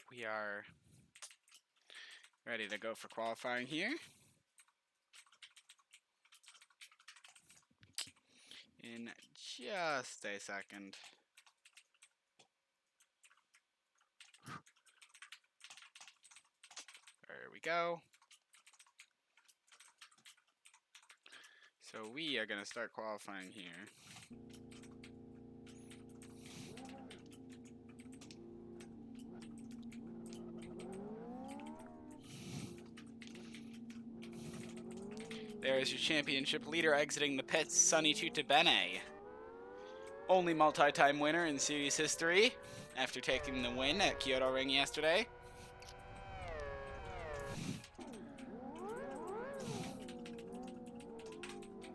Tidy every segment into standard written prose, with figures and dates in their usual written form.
Alright, we are ready to go for qualifying here. In just a second. There we go. So we are going to start qualifying here. There's your championship leader exiting the pits, Sonny Tutabene. Only multi-time winner in series history after taking the win at Kyoto Ring yesterday.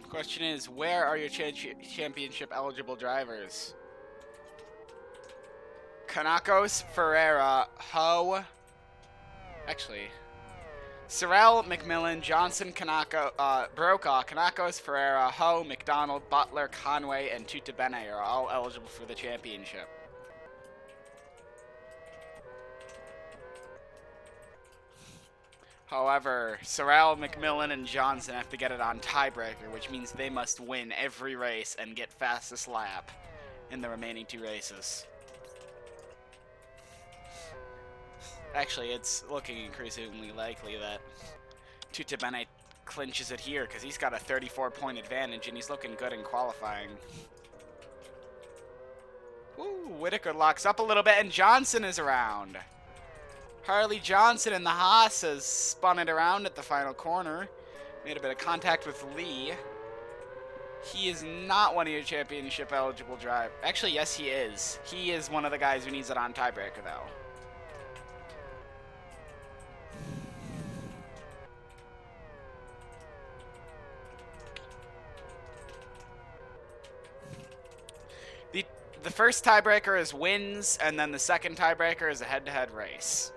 Question is, where are your championship eligible drivers? Kanakos, Ferreira, Ho. Actually, Sorrell, McMillan, Johnson, Brokaw, Kanakos, Ferreira, Ho, McDonald, Butler, Conway, and Tutabene are all eligible for the championship. However, Sorrell, McMillan, and Johnson have to get it on tiebreaker, which means they must win every race and get fastest lap in the remaining 2 races. Actually, it's looking increasingly likely that Tutabene clinches it here because he's got a 34-point advantage and he's looking good in qualifying. Woo, Whitaker locks up a little bit and Johnson is around. Harley Johnson in the Haas has spun it around at the final corner. Made a bit of contact with Lee. He is not one of your championship eligible drivers. Actually, yes, he is. He is one of the guys who needs it on tiebreaker, though. The first tiebreaker is wins, and then the second tiebreaker is a head-to-head race.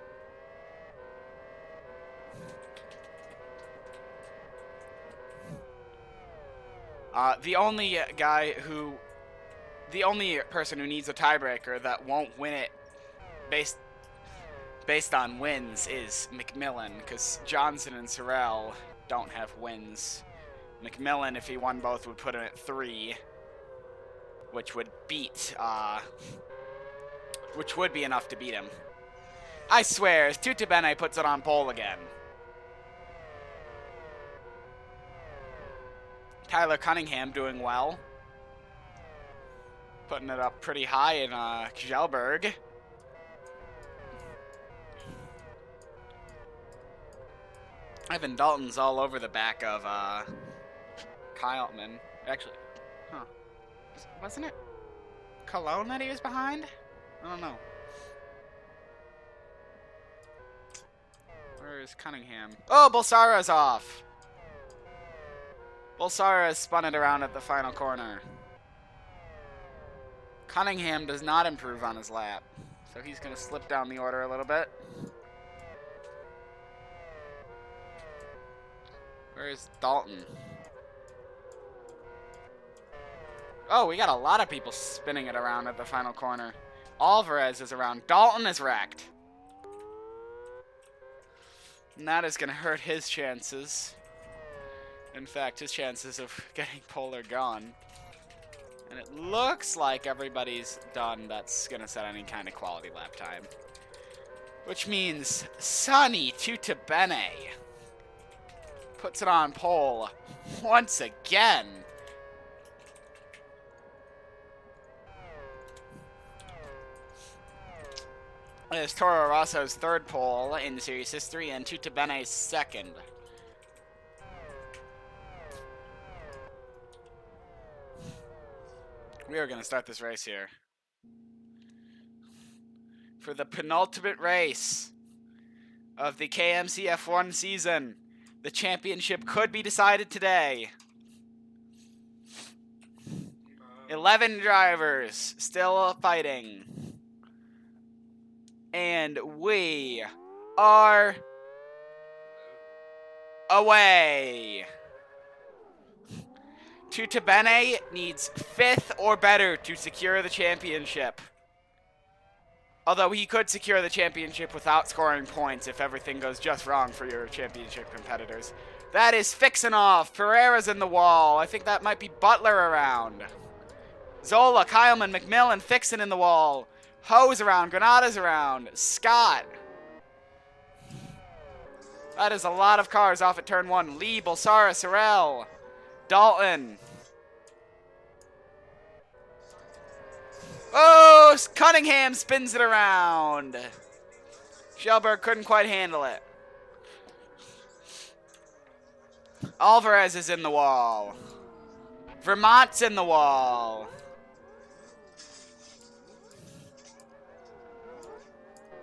The only person who needs a tiebreaker that won't win it based on wins is McMillan, because Johnson and Sorrell don't have wins. McMillan, if he won both, would put him at 3. Which would beat, which would be enough to beat him. I swear, Tutabene puts it on pole again. Tyler Cunningham doing well. Putting it up pretty high in Kjellberg. Evan Dalton's all over the back of Kyleman. Actually, huh. Wasn't it Cologne that he was behind? I don't know. Where is Cunningham? Oh, Bulsara's off. Bulsara spun it around at the final corner. Cunningham does not improve on his lap, so he's going to slip down the order a little bit. Where is Dalton? Oh, we got a lot of people spinning it around at the final corner. Alvarez is around. Dalton is wrecked. And that is going to hurt his chances. In fact, his chances of getting pole are gone. And it looks like everybody's done that's going to set any kind of quality lap time. Which means Sonny Tutabene puts it on pole once again. It is Toro Rosso's 3rd pole in series history and Tutabene's 2nd. We are going to start this race here. For the penultimate race of the KMC F1 season. The championship could be decided today. 11 drivers still fighting. And we are away. Tutabene needs 5th or better to secure the championship. Although he could secure the championship without scoring points if everything goes just wrong for your championship competitors. That is fixing off. Pereira's in the wall. I think that might be Butler around. Zola, Kyleman, McMillan, Fixin in the wall. Ho's around. Granada's around. Scott. That is a lot of cars off at turn 1. Lee, Bolsara, Sorrell. Dalton. Oh, Cunningham spins it around. Shelberg couldn't quite handle it. Alvarez is in the wall. Vermont's in the wall.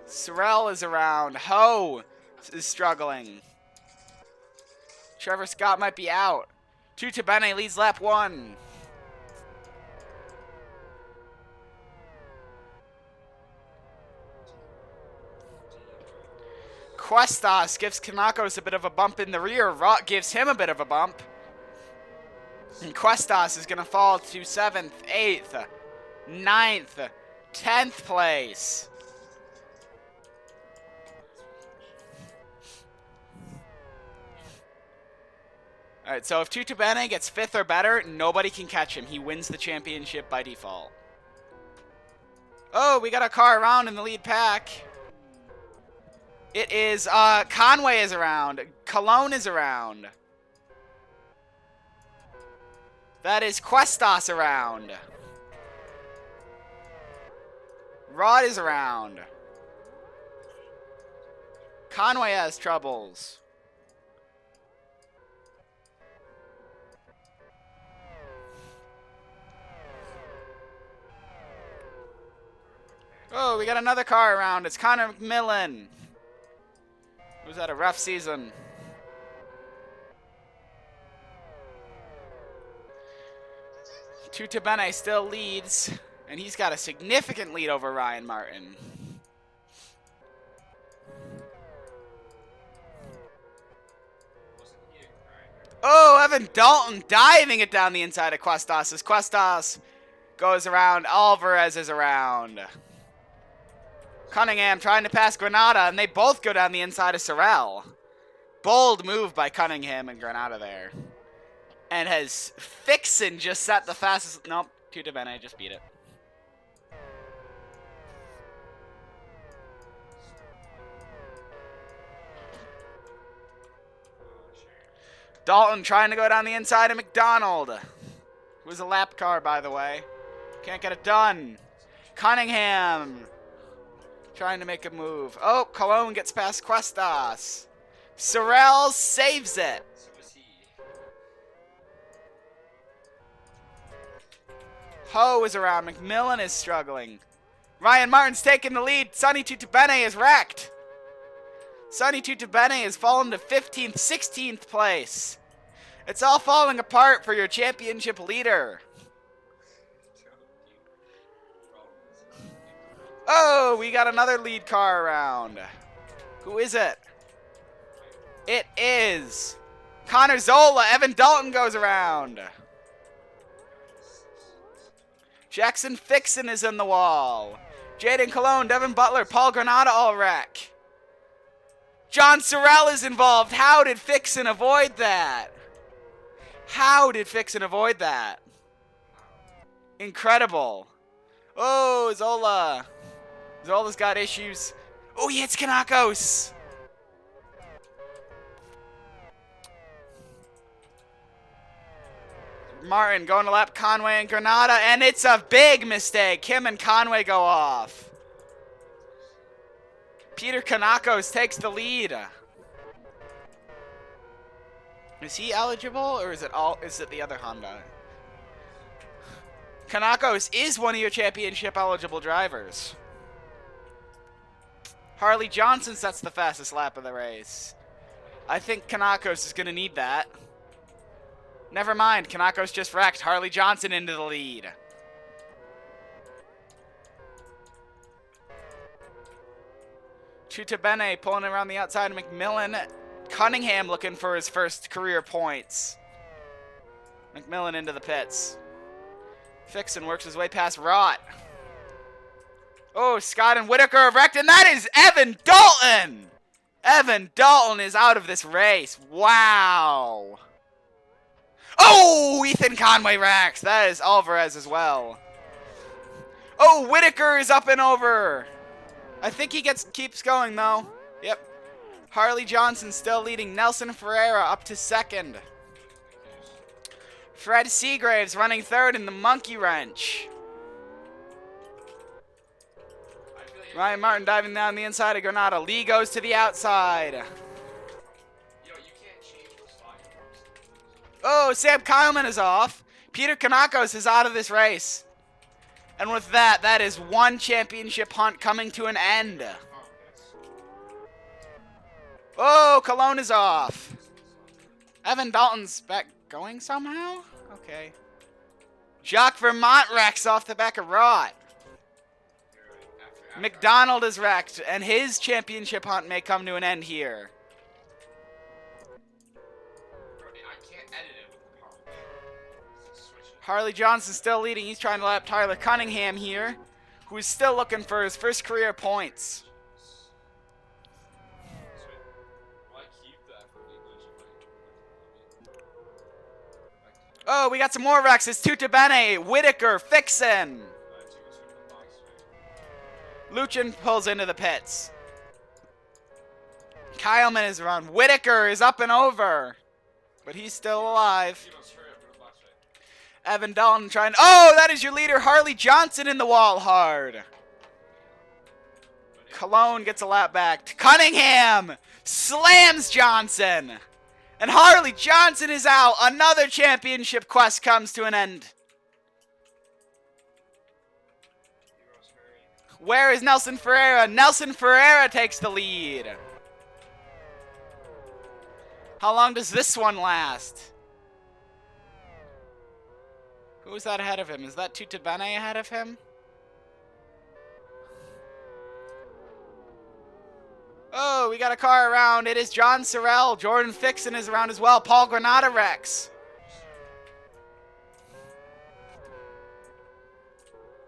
Sorrell is around. Ho is struggling. Trevor Scott might be out. Tutabene leads lap 1. Cuestas gives Kanakos a bit of a bump in the rear. Rott gives him a bit of a bump. And Cuestas is going to fall to 7th, 8th, 9th, 10th place. Alright, so if Tutabene gets 5th or better, nobody can catch him. He wins the championship by default. Oh, we got a car around in the lead pack. It is, Conway is around. Cologne is around. That is Cuestas around. Rod is around. Conway has troubles. Oh, we got another car around. It's Connor McMillan. Was that a rough season? Tutabene still leads, and he's got a significant lead over Ryan Martin. Oh, Evan Dalton diving it down the inside of Cuestas as Cuestas goes around. Alvarez is around. Cunningham trying to pass Granada, and they both go down the inside of Sorrell. Bold move by Cunningham and Granada there. And has Fixin just set the fastest... Nope, Tutabene just beat it. Dalton trying to go down the inside of McDonald. It was a lap car, by the way. Can't get it done. Cunningham trying to make a move. Oh, Cologne gets past Cuestas. Sorrell saves it. Ho is around. McMillan is struggling. Ryan Martin's taking the lead. Sonny Tutabene is wrecked. Sonny Tutabene has fallen to 15th, 16th place. It's all falling apart for your championship leader. Oh, we got another lead car around. Who is it? It is Connor Zola. Evan Dalton goes around. Jackson Fixin is in the wall. Jaden Cologne, Devin Butler, Paul Granada all wreck. John Sorrell is involved. How did Fixin avoid that? How did Fixin avoid that? Incredible. Oh, Zola. Zola's got issues. Oh, he hits Kanakos. Martin going to lap Conway and Granada, and it's a big mistake. Him and Conway go off. Peter Kanakos takes the lead. Is he eligible, or is it the other Honda? Kanakos is one of your championship eligible drivers. Harley Johnson sets the fastest lap of the race. I think Kanakos is going to need that. Never mind, Kanakos just wrecked Harley Johnson into the lead. Tutabene pulling around the outside of McMillan. Cunningham looking for his first career points. McMillan into the pits. Fixin works his way past Rott. Oh, Scott and Whitaker are wrecked, and that is Evan Dalton! Evan Dalton is out of this race. Wow. Oh, Ethan Conway wrecks. That is Alvarez as well. Oh, Whitaker is up and over. I think he keeps going, though. Yep. Harley Johnson still leading. Nelson Ferreira up to second. Fred Seagraves running third in the monkey wrench. Ryan Martin diving down the inside of Granada. Lee goes to the outside. Oh, Sam Kyleman is off. Peter Kanakos is out of this race. And with that, that is one championship hunt coming to an end. Oh, Cologne is off. Evan Dalton's back going somehow? Okay. Jacques Vermont wrecks off the back of Rott. McDonald is wrecked, and his championship hunt may come to an end here. Harley Johnson still leading. He's trying to lap Tyler Cunningham here, who is still looking for his first career points. Oh, we got some more wrecks. It's Tuta Bene, Whitaker, Fixin. Luchin pulls into the pits. Kyleman is run. Whitaker is up and over, but he's still alive. Evan Dalton trying. Oh, that is your leader, Harley Johnson, in the wall hard. Cologne gets a lap back. Cunningham slams Johnson. And Harley Johnson is out. Another championship quest comes to an end. Where is Nelson Ferreira? Nelson Ferreira takes the lead. How long does this one last? Who is that ahead of him? Is that Tuta Bene ahead of him? Oh, we got a car around. It is John Sorrell. Jordan Fixon is around as well. Paul Granada wrecks.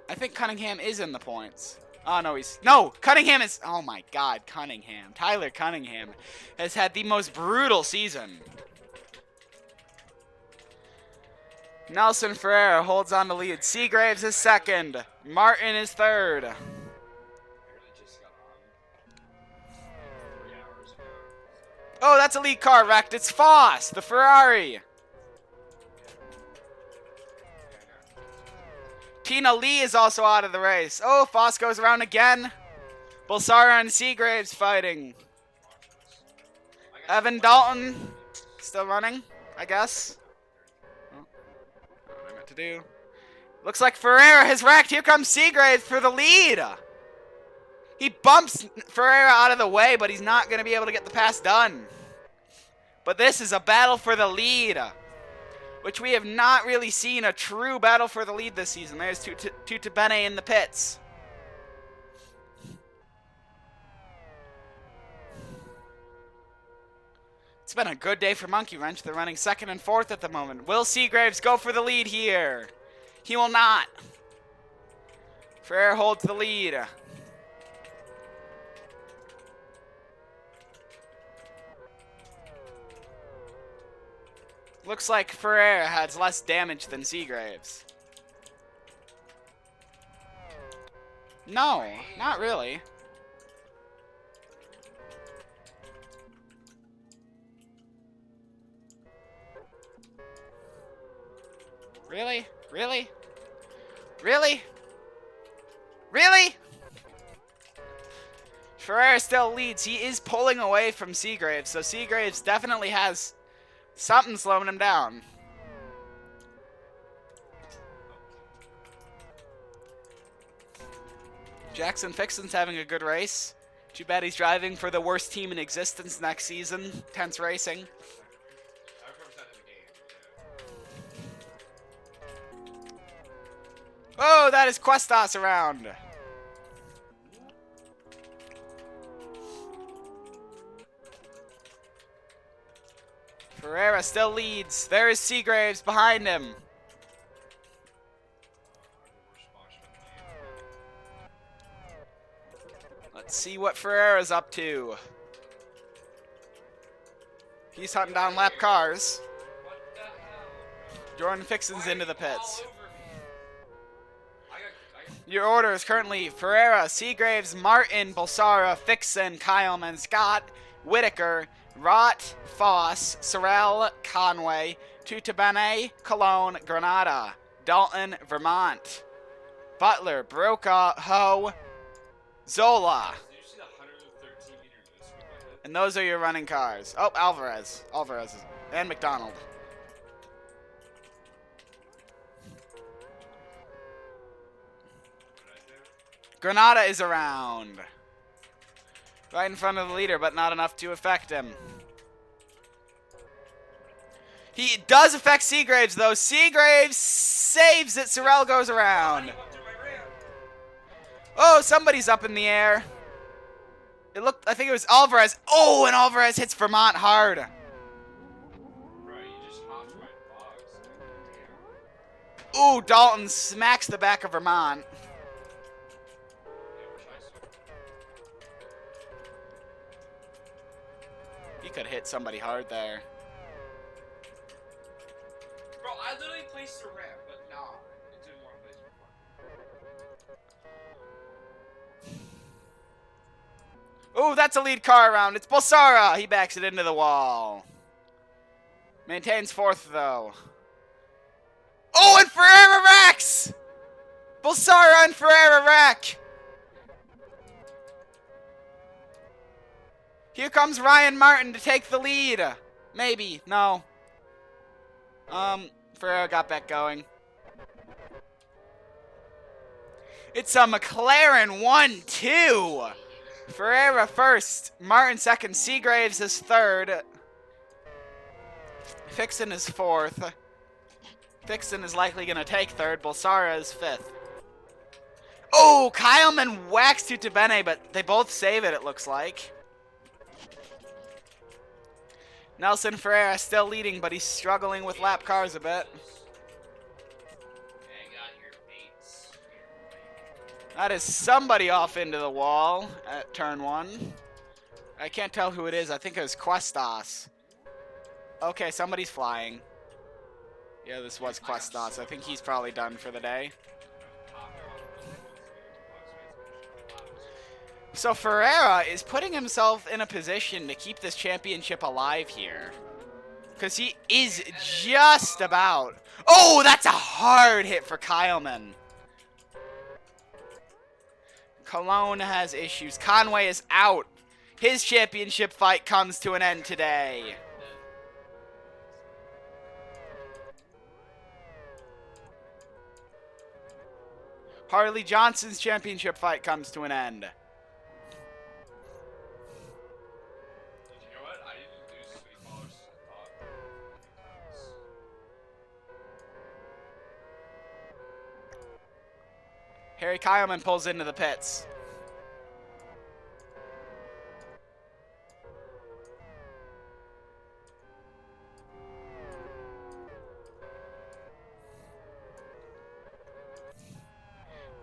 I think Cunningham is in the points. Oh, no, no, Cunningham is... Oh, my God, Cunningham. Tyler Cunningham has had the most brutal season. Nelson Ferreira holds on to lead. Seagraves is second. Martin is third. Oh, that's a lead car wrecked. It's Foss, the Ferrari. Tina Lee is also out of the race. Oh, Foss goes around again. Bulsara and Seagraves fighting. Evan Dalton still running, I guess. Oh, what I meant to do. Looks like Ferreira has wrecked. Here comes Seagraves for the lead. He bumps Ferreira out of the way, but he's not going to be able to get the pass done. But this is a battle for the lead, which we have not really seen a true battle for the lead this season. There's Tuta Bene in the pits. It's been a good day for Monkey Wrench. They're running second and fourth at the moment. Will Seagraves go for the lead here? He will not. Ferreira holds the lead. Looks like Ferreira has less damage than Seagraves. No, not really. Really? Really? Really? Really? Ferreira still leads. He is pulling away from Seagraves, so Seagraves definitely has something slowing him down. Jackson Fixon's having a good race. Too bad he's driving for the worst team in existence next season, Tense Racing. Oh, that is Questas around. Ferreira still leads. There is Seagraves behind him. Let's see what Ferreira's up to. He's hunting down lap cars. What the hell? Jordan Fixon's into the pits. All over me. Your order is currently Ferreira, Seagraves, Martin, Bolsara, Fixon, Kyleman, Scott, Whitaker, Rott, Foss, Sorrell, Conway, Tutabene, Cologne, Granada, Dalton, Vermont, Butler, Brokaw, Ho, Zola. Did you see the 113-meter nose sweep I did? And those are your running cars. Oh, Alvarez. And McDonald. What did I do? Granada is around. Right in front of the leader, but not enough to affect him. He does affect Seagraves, though. Seagraves saves it. Sorrell goes around. Oh, somebody's up in the air. I think it was Alvarez. Oh, and Alvarez hits Vermont hard. Bro, you just hopped my box. Ooh, Dalton smacks the back of Vermont. He could hit somebody hard there. Bro, I literally placed a ramp, but nah, it didn't want to place before. Ooh, that's a lead car around. It's Bolsara. He backs it into the wall. Maintains fourth, though. Oh, and Ferreira wrecks! Bolsara and Ferreira wreck. Here comes Ryan Martin to take the lead. Maybe. No. Ferreira got back going. It's a McLaren 1-2. Ferreira first. Martin second. Seagraves is third. Fixon is fourth. Fixon is likely going to take third. Bolsara is fifth. Oh, Kyleman whacks Tutabene, but they both save it looks like. Nelson Ferreira still leading, but he's struggling with lap cars a bit. That is somebody off into the wall at turn 1. I can't tell who it is. I think it was Questas. Okay, somebody's flying. Yeah, this was Questas. I think he's probably done for the day. So Ferreira is putting himself in a position to keep this championship alive here. Because he is just about... Oh, that's a hard hit for Kyleman. Cologne has issues. Conway is out. His championship fight comes to an end today. Harley Johnson's championship fight comes to an end. You know what? I didn't do sweet ballers. Harry Kyleman pulls into the pits.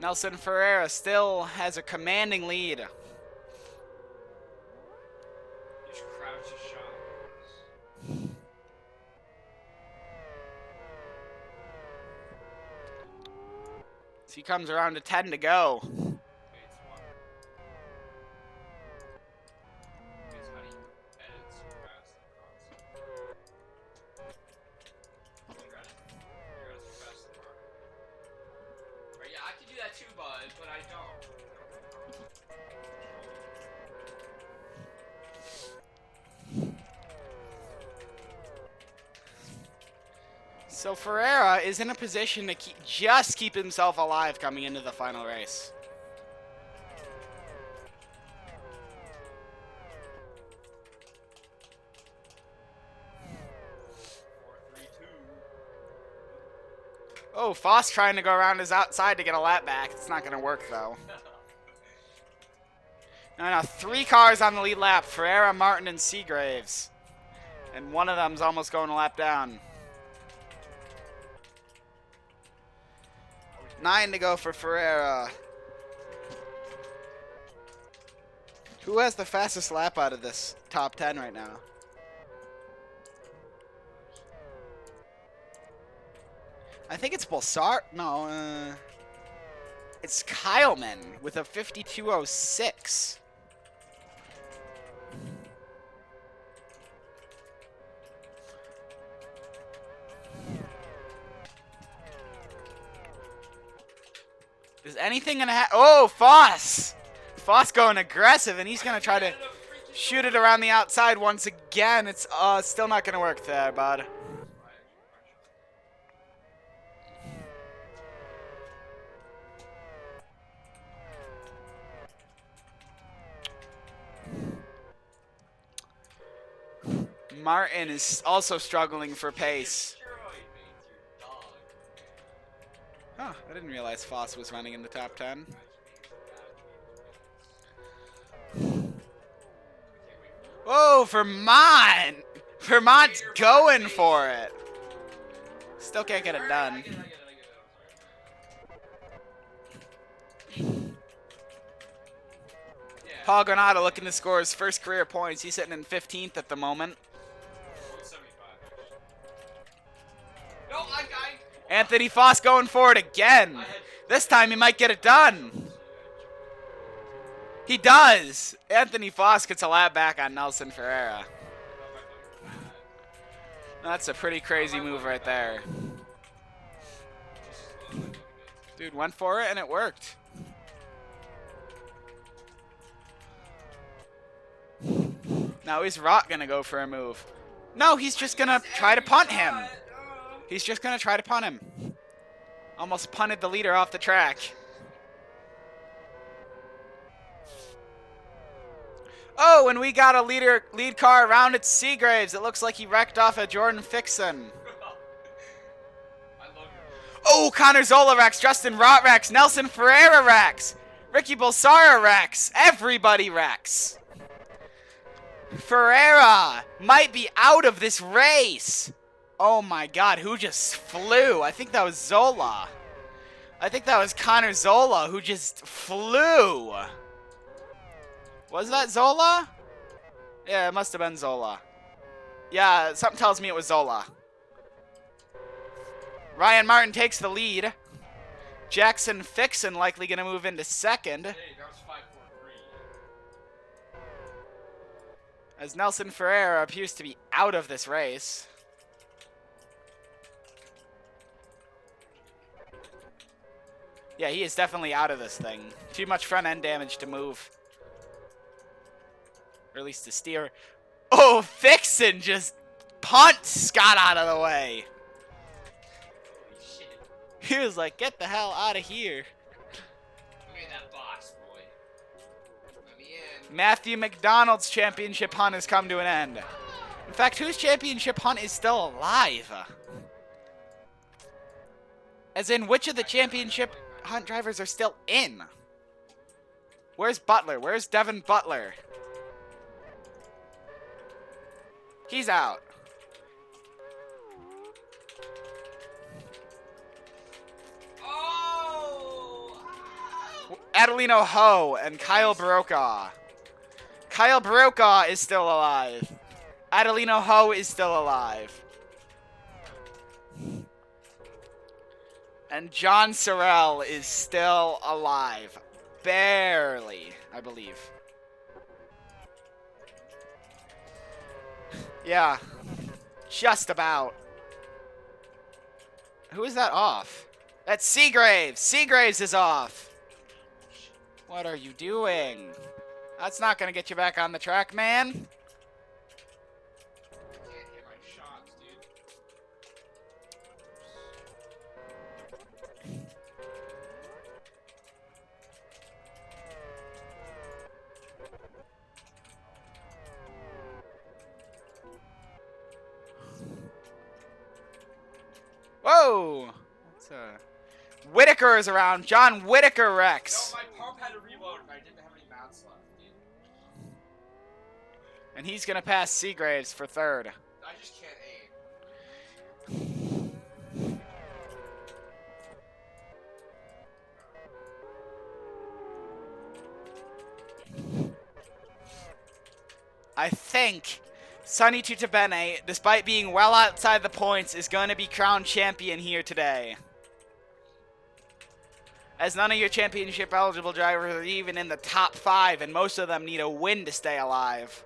Nelson Ferreira still has a commanding lead. You just crouch a shot. So he comes around to 10 to go. But I don't. So Ferreira is in a position to just keep himself alive coming into the final race. Oh, Foss trying to go around his outside to get a lap back. It's not going to work, though. No, 3 cars on the lead lap. Ferreira, Martin, and Seagraves. And one of them's almost going a lap down. 9 to go for Ferreira. Who has the fastest lap out of this top 10 right now? I think it's Bolsar. No, it's Kyleman with a 52.06. Is anything gonna happen? Oh, Foss! Foss going aggressive, and he's gonna try to shoot it around the outside once again. It's still not gonna work there, bud. Martin is also struggling for pace. Huh, I didn't realize Foss was running in the top 10. Whoa, Vermont! Vermont's going for it. Still can't get it done. Paul Granado looking to score his first career points. He's sitting in 15th at the moment. Anthony Foss going for it again. This time he might get it done. He does. Anthony Foss gets a lap back on Nelson Ferreira. That's a pretty crazy move right there. Dude went for it and it worked. Now is Rock gonna go for a move? No, he's just gonna try to punt him. He's just gonna try to punt him. Almost punted the leader off the track. Oh, and we got a lead car around at Seagraves. It looks like he wrecked off a Jordan Fixon. Oh, Connor Zola wrecks, Justin Rott wrecks, Nelson Ferreira wrecks, Ricky Bolsara wrecks, everybody wrecks. Ferreira might be out of this race. Oh my god, who just flew? I think that was Zola. I think that was Connor Zola who just flew. Was that Zola? Yeah, it must have been Zola. Yeah, something tells me it was Zola. Ryan Martin takes the lead. Jackson Fixon likely going to move into second. As Nelson Ferreira appears to be out of this race. Yeah, he is definitely out of this thing. Too much front end damage to move. Or at least to steer. Oh, Fixon just punt Scott out of the way. He was like, get the hell out of here. Look at that box, boy. Let me in. Matthew McDonald's championship hunt has come to an end. In fact, whose championship hunt is still alive? As in, which of the championship hunt drivers are still in? Where's Butler? Where's Devin Butler? He's out. Adelino Ho and Kyle Brokaw. Kyle Brokaw is still alive. Adelino Ho is still alive. And John Sorrell is still alive. Barely, I believe. Yeah. Just about. Who is that off? That's Seagraves. Seagraves is off. What are you doing? That's not going to get you back on the track, man. Can't hit my shots, dude. Whoa! What's Whitaker is around. John Whitaker wrecks. No, my pump had to reload and I didn't have any mounts left, dude. And he's going to pass Seagraves for third. I just can't aim. I think Sonny Tutabene, despite being well outside the points, is going to be crowned champion here today. As none of your championship eligible drivers are even in the top 5, and most of them need a win to stay alive.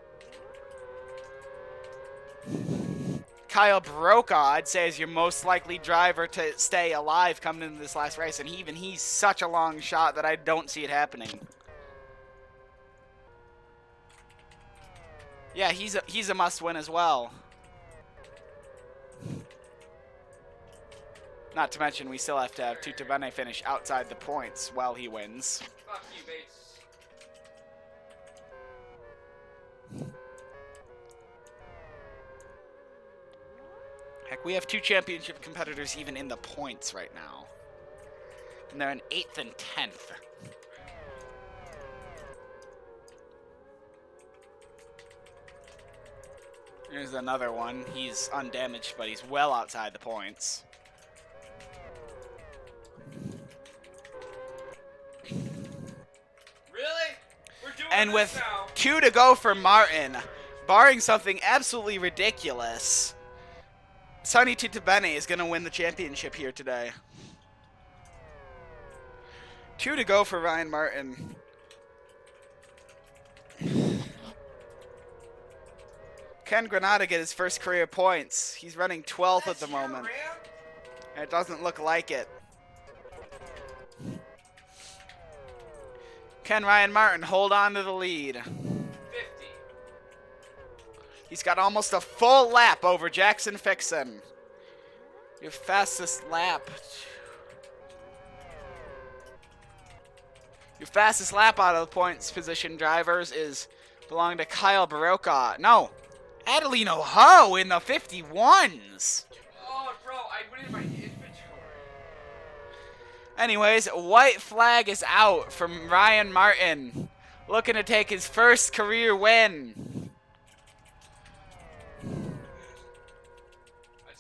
Kyle Brokaw, I'd say, is your most likely driver to stay alive coming into this last race, and he's such a long shot that I don't see it happening. Yeah, he's a must-win as well. Not to mention, we still have to have Tutabene finish outside the points while he wins. Fuck you, Bates. Heck, we have 2 championship competitors even in the points right now. And they're in 8th and 10th. Here's another one. He's undamaged, but he's well outside the points. Really? We're doing And this with now. 2 to go for Martin, barring something absolutely ridiculous, Sonny Tutabene is going to win the championship here today. 2 to go for Ryan Martin. Can Granada get his first career points? He's running 12th at the moment. And it doesn't look like it. Can Ryan Martin hold on to the lead? 50. He's got almost a full lap over Jackson Fixon. Your fastest lap. Your fastest lap out of the points position drivers is belonging to Kyle Baroka. No, Adelino Ho in the 51s. Oh, bro, I went in my inventory. Anyways, white flag is out from Ryan Martin, looking to take his first career win.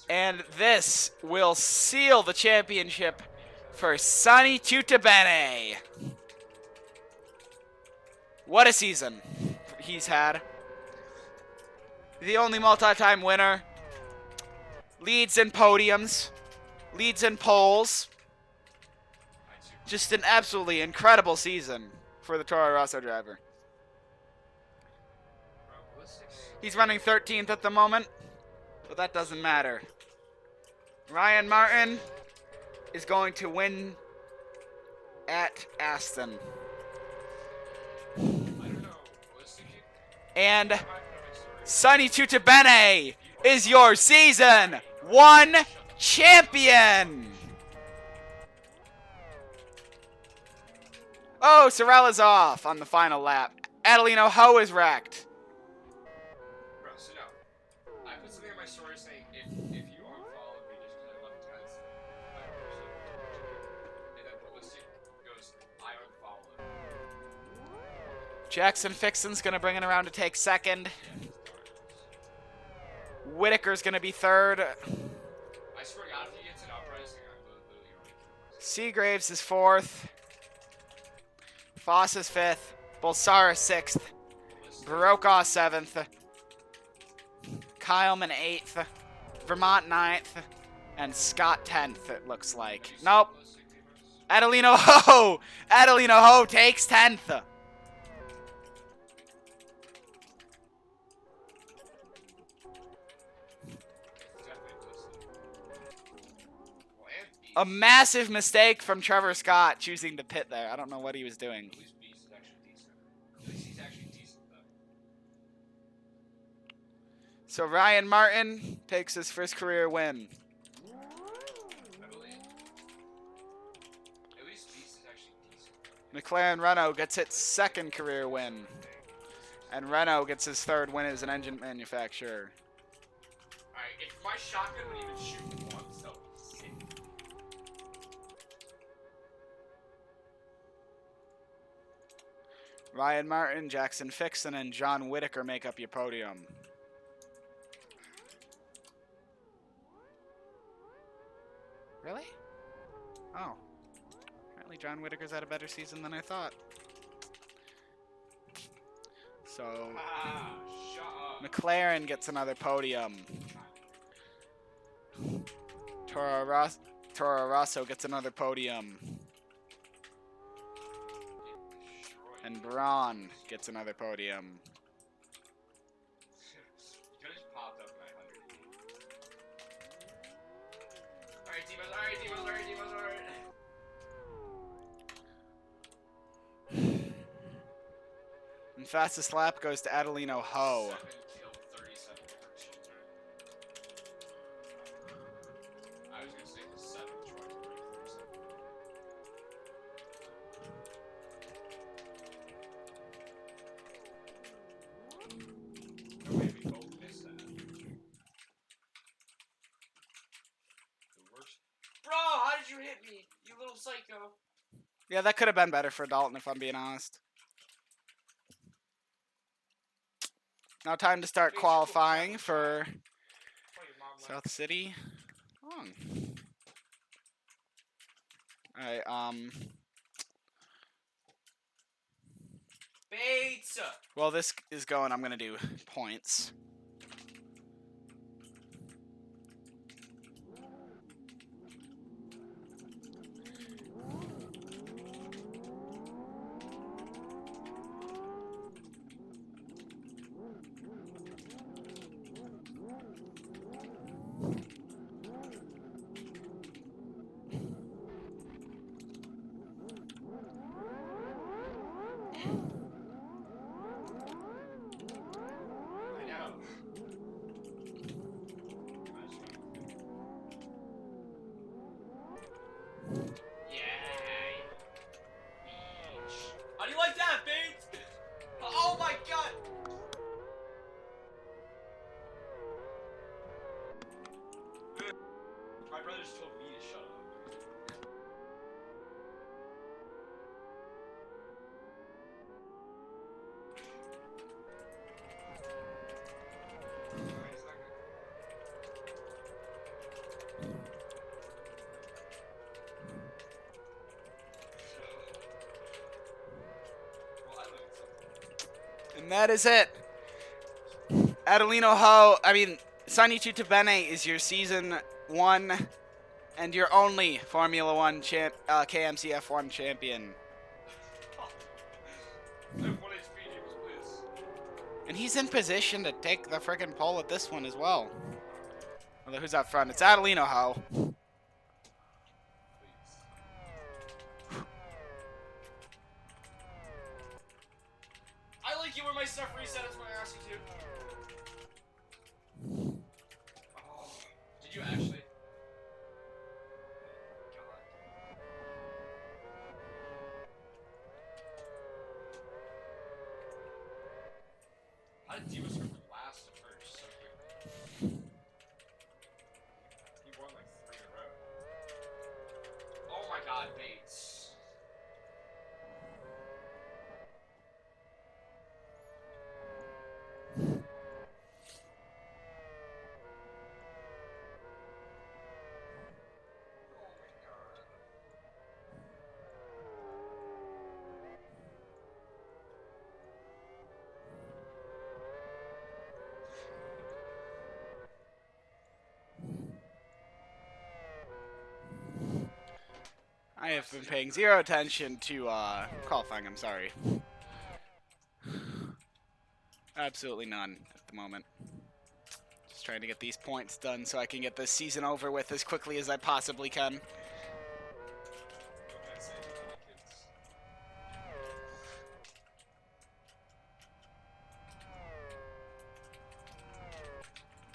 And this will seal the championship for Sonny Tutabene. What a season he's had. The only multi-time winner. Leads in podiums. Leads in poles. Just an absolutely incredible season for the Toro Rosso driver. He's running 13th at the moment, but that doesn't matter. Ryan Martin is going to win at Aston. And Sonny Tutabene is your season 1 champion. Oh, Sorella's off on the final lap. Adelino Ho is wrecked. Bro, so no. I put something on my story saying if you unfollowed me just because I left tense, and then Ballistic goes, I unfollowed. Jackson Fixon's going to bring it around to take second. Whitaker's going to be third. I swear to God, if he gets an uprising, I'm literally going to Seagraves is fourth. Foss is fifth. Bolsara sixth. Baroka seventh. Kyleman eighth. Vermont ninth. And Scott 10th, it looks like. Nope. Adelino Ho! Adelino Ho takes 10th. A massive mistake from Trevor Scott choosing to pit there. I don't know what he was doing. So Ryan Martin takes his first career win. McLaren Renault gets its second career win. And Renault gets his third win as an engine manufacturer. Alright, if my shotgun would even shoot once, that would be sick. Ryan Martin, Jackson Fixon, and John Whitaker make up your podium. Really? Oh. Apparently John Whitaker's had a better season than I thought. So... Ah, shut McLaren gets another podium. Toro Rosso gets another podium. And Braun gets another podium. You could have just popped up 900. Alright, Demo's, alright, Demo's, alright, Demo's, alright. And fastest lap goes to Adelino Ho. 7 kill, 37 friction turn. I was gonna say the 7 tries, 37. No way, we both missed that. The worst. Bro, how did you hit me? You little psycho. Yeah, that could have been better for Dalton, if I'm being honest. Now time to start qualifying for South City. Oh. Alright, Bates! Well, this is going, I'm gonna do points. I know. Yay! Beach. How do you like that, Bates? Oh my god! My brother just told me to shut up. And that is it. Adelino Ho, Sonny Tutabene is your season 1 and your only Formula 1 KMC F1 champion. I have 1 HP, James, please. And he's in position to take the frickin' pole at this one as well. Although, who's up front? It's Adelino Ho. Please. I like you when my stuff resets when I ask you to. Oh, did you actually? God. How did Diva go from last to first so quickly? He won like 3 in a row. Oh my god, Bates. Oh my god. I have been paying zero attention to qualifying, I'm sorry. Absolutely none at the moment. Just trying to get these points done so I can get this season over with as quickly as I possibly can.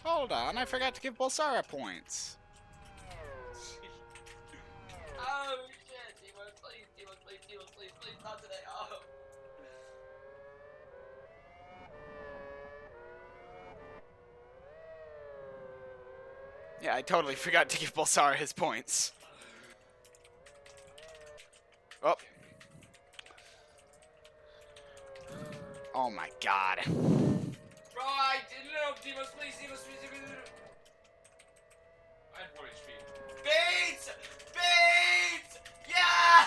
Hold on, I forgot to give Bolsara points. Oh shit, Demon, please, Demon, please, Demon, please, please, not today. Oh. Yeah, I totally forgot to give Bolsara his points. Oh. Oh my god. Bro, I didn't know. Demon, please, Demon, please, Demon. I had 1 HP. Bates! Bates! Yeah!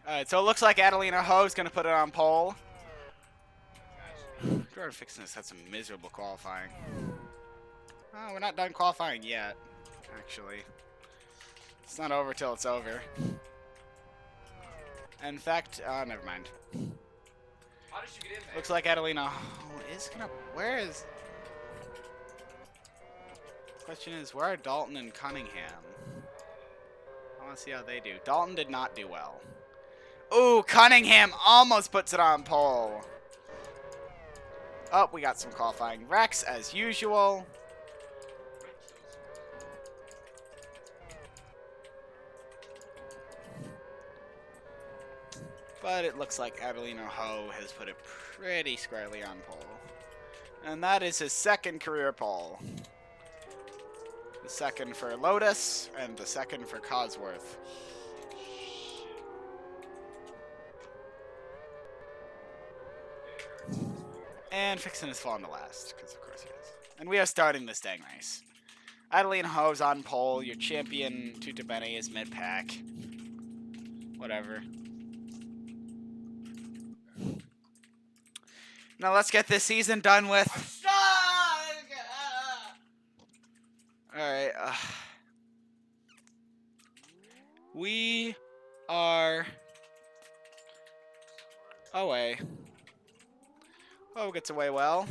Alright, so it looks like Adelina Ho is going to put it on pole. Jordan Fixon has had some miserable qualifying. Oh, we're not done qualifying yet, actually. It's not over till it's over. In fact, never mind. How did you get in there? Looks like Adelina is gonna. Where is? Question is, where are Dalton and Cunningham? I want to see how they do. Dalton did not do well. Ooh, Cunningham almost puts it on pole. Oh, we got some qualifying wrecks as usual. But it looks like Adelina Ho has put it pretty squarely on pole. And that is his second career pole. The second for Lotus, and the second for Cosworth. And Fixon has fallen to last, because of course he is. And we are starting this dang race. Adeline Ho's on pole. Your champion, Tutabene, is mid-pack. Whatever. Now let's get this season done with. Alright, we are away. Oh, gets away well.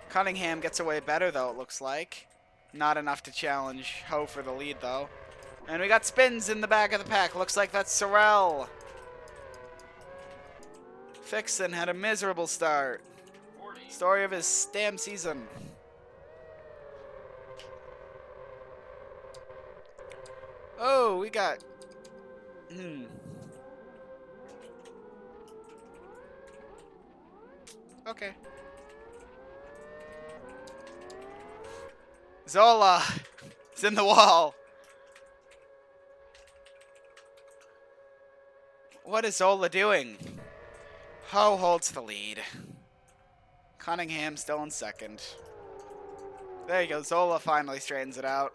Cunningham gets away better, though, it looks like. Not enough to challenge Ho for the lead, though. And we got spins in the back of the pack. Looks like that's Sorrell. Fixon had a miserable start. Story of his damn season. Oh, we got... Okay. Zola is in the wall. What is Zola doing? Ho holds the lead. Cunningham still in second. There you go. Zola finally straightens it out.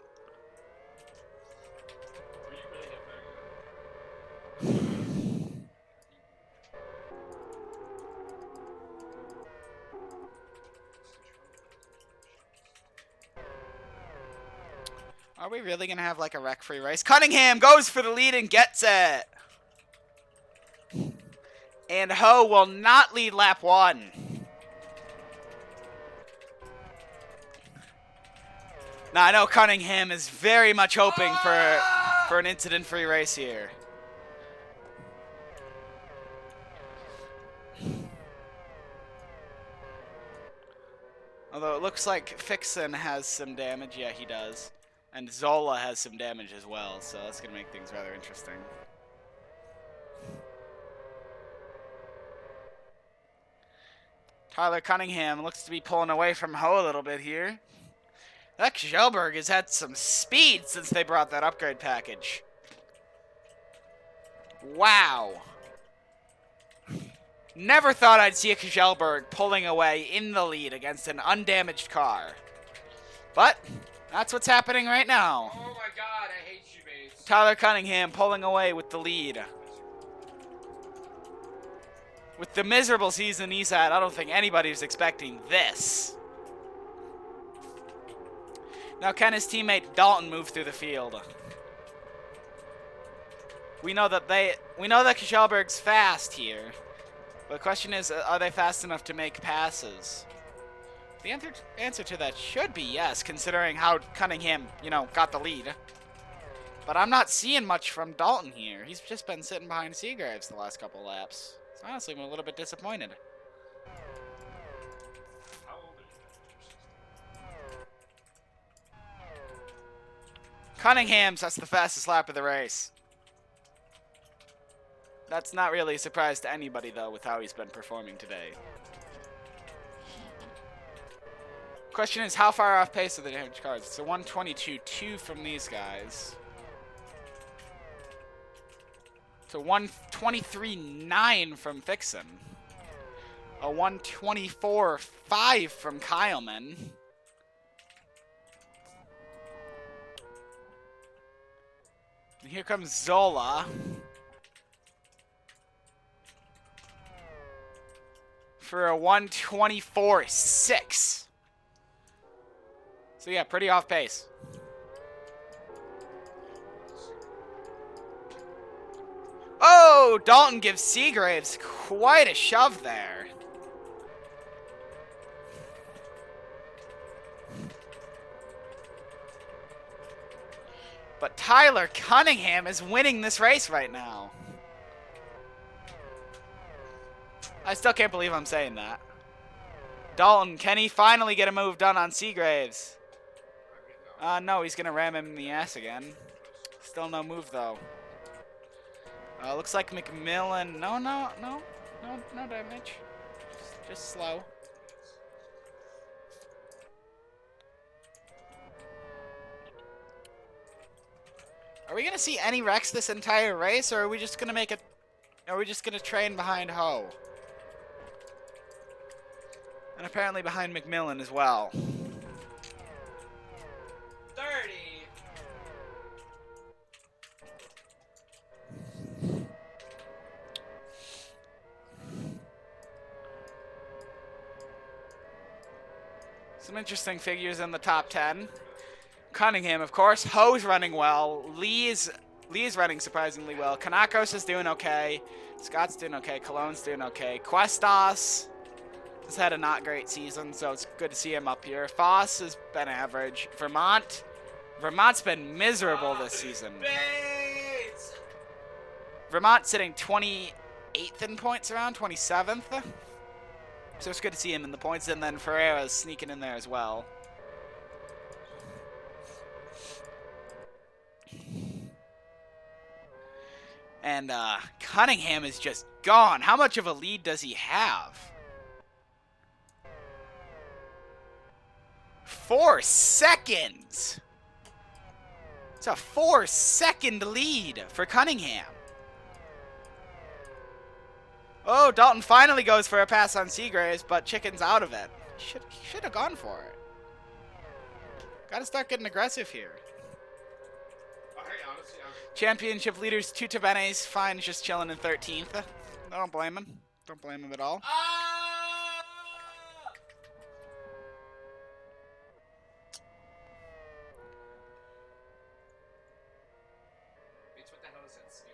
Are we really going to have like a wreck-free race? Cunningham goes for the lead and gets it. And Ho will not lead lap 1. Now, I know Cunningham is very much hoping for an incident-free race here. Although it looks like Fixon has some damage. Yeah, he does. And Zola has some damage as well, so that's going to make things rather interesting. Tyler Cunningham looks to be pulling away from Ho a little bit here. That Kjellberg has had some speed since they brought that upgrade package. Wow. Never thought I'd see a Kjellberg pulling away in the lead against an undamaged car. But that's what's happening right now. Oh my god, I hate you, Bates. Tyler Cunningham pulling away with the lead. With the miserable season he's had, I don't think anybody was expecting this. Now, can his teammate Dalton move through the field? We know that Kjellberg's fast here. But the question is, are they fast enough to make passes? The answer to that should be yes, considering how Cunningham, got the lead. But I'm not seeing much from Dalton here. He's just been sitting behind Seagraves the last couple laps. So honestly, I'm a little bit disappointed. How old are you? Cunningham's, that's the fastest lap of the race. That's not really a surprise to anybody, though, with how he's been performing today. Question is, how far off pace are the damaged cars? It's a 122.2 from these guys. It's a 123.9 from Fixon. A 124.5 from Kyleman. And here comes Zola. for a 1:24.6. So yeah, pretty off pace. Oh, Dalton gives Seagraves quite a shove there. But Tyler Cunningham is winning this race right now. I still can't believe I'm saying that. Dalton, can he finally get a move done on Seagraves? No, he's going to ram him in the ass again. Still no move, though. Looks like McMillan... No damage. Just slow. Are we going to see any wrecks this entire race, or are we just going to make it... Are we just going to train behind Ho? And apparently behind McMillan as well. 30. Some interesting figures in the top 10. Cunningham, of course. Ho's running well. Lee's running surprisingly well. Kanakos is doing okay. Scott's doing okay. Cologne's doing okay. Questas has had a not great season, so it's good to see him up here. Foss has been average. Vermont's been miserable this season. Bates! Vermont sitting 28th in points around, 27th. So it's good to see him in the points, and then Ferreira's sneaking in there as well. And Cunningham is just gone. How much of a lead does he have? 4 seconds. It's a 4-second lead for Cunningham. Oh, Dalton finally goes for a pass on Seagraves, but Chicken's out of it. He should have gone for it. Got to start getting aggressive here. Championship leaders Tuta Benes, fine, just chilling in 13th. I don't blame him. Don't blame him at all. Bitch, what the hell is that scoop?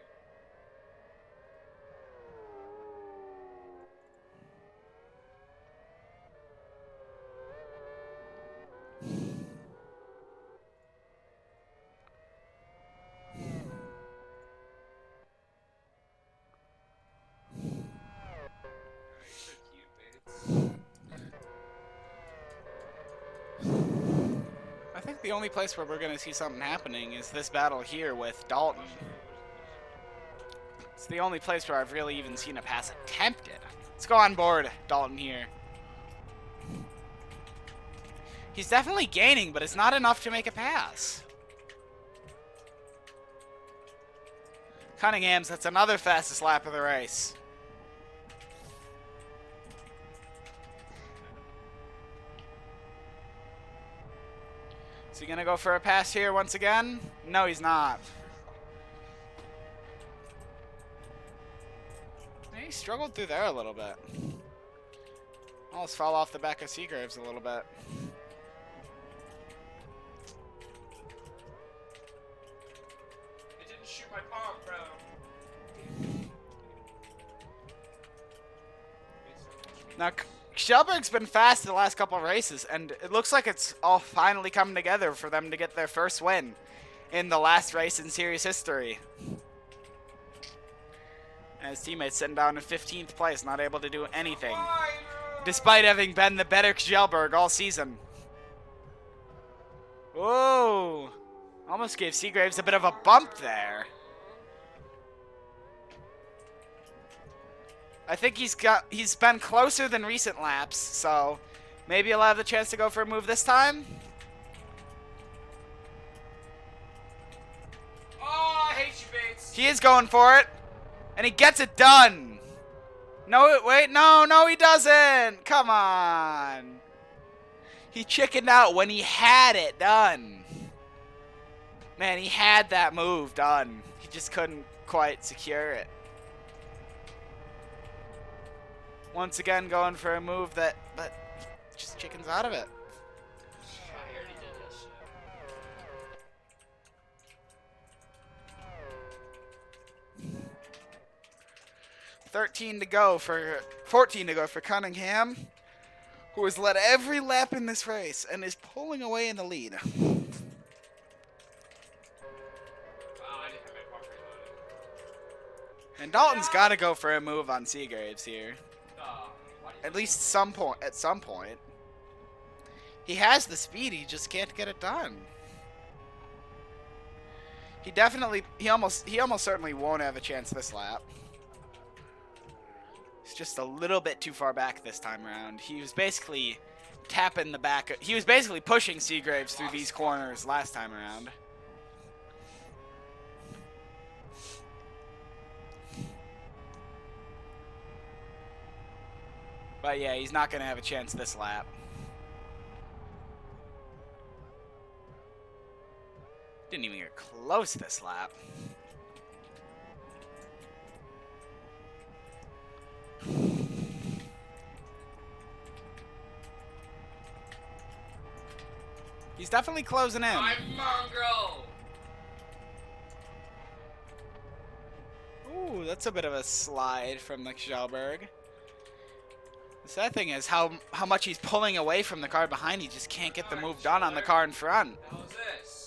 I think the only place where we're going to see something happening is this battle here with Dalton. It's the only place where I've really even seen a pass attempted. Let's go on board Dalton here. He's definitely gaining, but it's not enough to make a pass. Cunningham's, that's another fastest lap of the race. Is he going to go for a pass here once again? No, he's not. He struggled through there a little bit. Almost fell off the back of Seagraves a little bit. It didn't shoot my palm, bro. Now, Kjellberg's been fast the last couple of races, and it looks like it's all finally coming together for them to get their first win in the last race in series history. And his teammate's sitting down in 15th place, not able to do anything, despite having been the better Kjellberg all season. Whoa! Almost gave Seagraves a bit of a bump there. I think he's been closer than recent laps, so maybe he'll have the chance to go for a move this time. Oh, I hate you, Bates. He is going for it, and he gets it done. No, wait, no, he doesn't. Come on. He chickened out when he had it done. Man, he had that move done. He just couldn't quite secure it. Once again going for a move that, but just chickens out of it. Yeah, I already did that shit. 14 to go for Cunningham, who has led every lap in this race and is pulling away in the lead. Wow, I didn't have my pump reloaded. And Dalton's got to go for a move on Seagraves here. Why did At least at some point. He has the speed, he just can't get it done. He almost certainly won't have a chance this lap. He's just a little bit too far back this time around. He was basically tapping the back. He was basically pushing Seagraves through these corners last time around. But yeah, he's not going to have a chance this lap. Didn't even get close this lap. He's definitely closing in. I'm mongrel! Ooh, that's a bit of a slide from the Kjellberg. The sad thing is how much he's pulling away from the car behind. He just can't get the move done on the car in front. What the hell is this?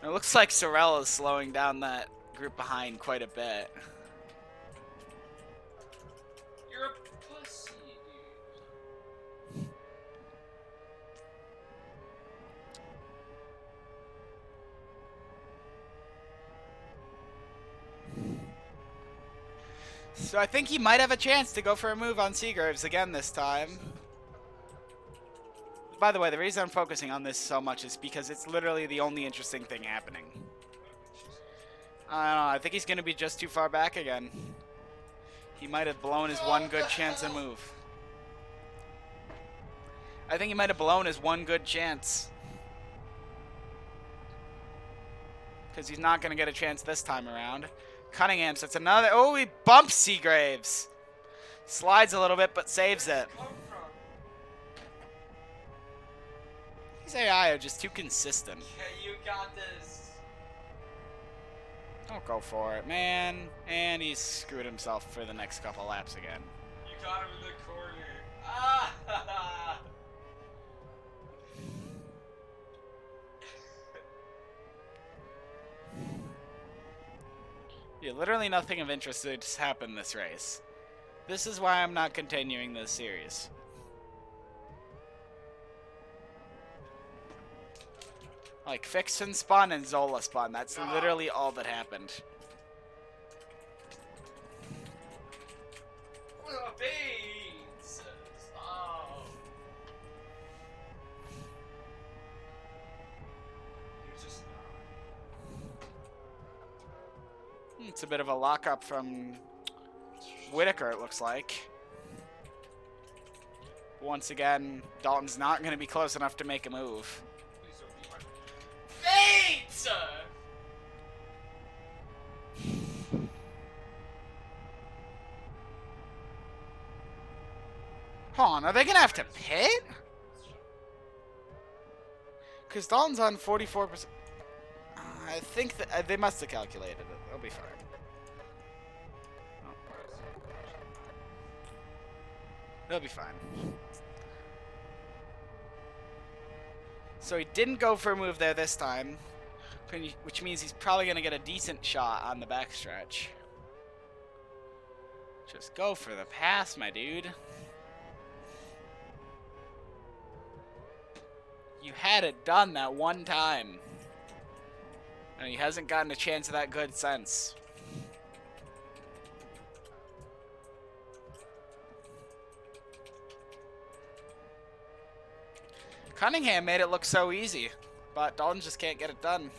It looks like Sorel is slowing down that group behind quite a bit. You're a pussy, dude. So I think he might have a chance to go for a move on Seagraves again this time. By the way, the reason I'm focusing on this so much is because it's literally the only interesting thing happening. I don't know, I think he's going to be just too far back again. He might have blown his one good chance to move. I think he might have blown his one good chance. Because he's not going to get a chance this time around. Cunningham sets another. Oh, he bumps Seagraves. Slides a little bit, but saves it. These AI are just too consistent. Yeah, you got this. Don't go for it, man. And he's screwed himself for the next couple laps again. You got him in the corner. Ah! Yeah, literally nothing of interest has happened this race. This is why I'm not continuing this series. Like, Fixon spun and Zola spun. That's literally all that happened. Beans! Oh. You're just not. It's a bit of a lockup from Whitaker, it looks like. Once again, Dalton's not going to be close enough to make a move. Please don't be my Beans! Hold on, are they going to have to pit? Because Dalton's on 44%. I think that they must have calculated it. They'll be fine. They'll be fine. So he didn't go for a move there this time, which means he's probably going to get a decent shot on the backstretch. Just go for the pass, my dude. You had it done that one time. And he hasn't gotten a chance of that good since. Cunningham made it look so easy, but Dalton just can't get it done.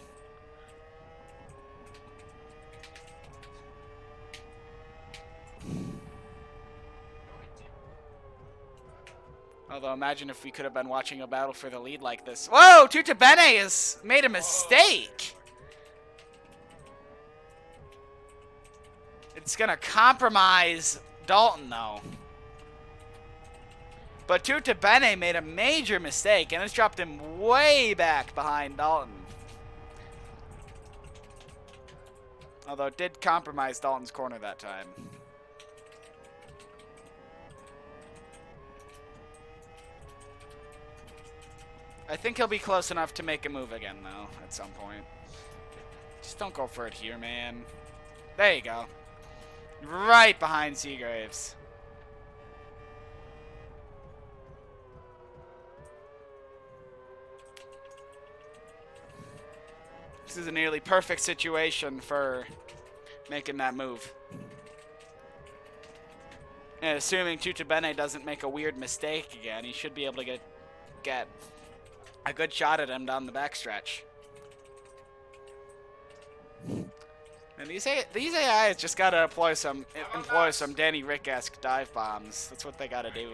Although imagine if we could have been watching a battle for the lead like this. Whoa, Tutabene has made a mistake. It's going to compromise Dalton, though. But Tuta Bene made a major mistake, and it's dropped him way back behind Dalton. Although it did compromise Dalton's corner that time. I think he'll be close enough to make a move again, though, at some point. Just don't go for it here, man. There you go. Right behind Seagraves. This is a nearly perfect situation for making that move. And assuming Tuta Bene doesn't make a weird mistake again, he should be able to get a good shot at him down the backstretch. And these AIs just gotta employ some Danny Rick-esque dive bombs. That's what they gotta do.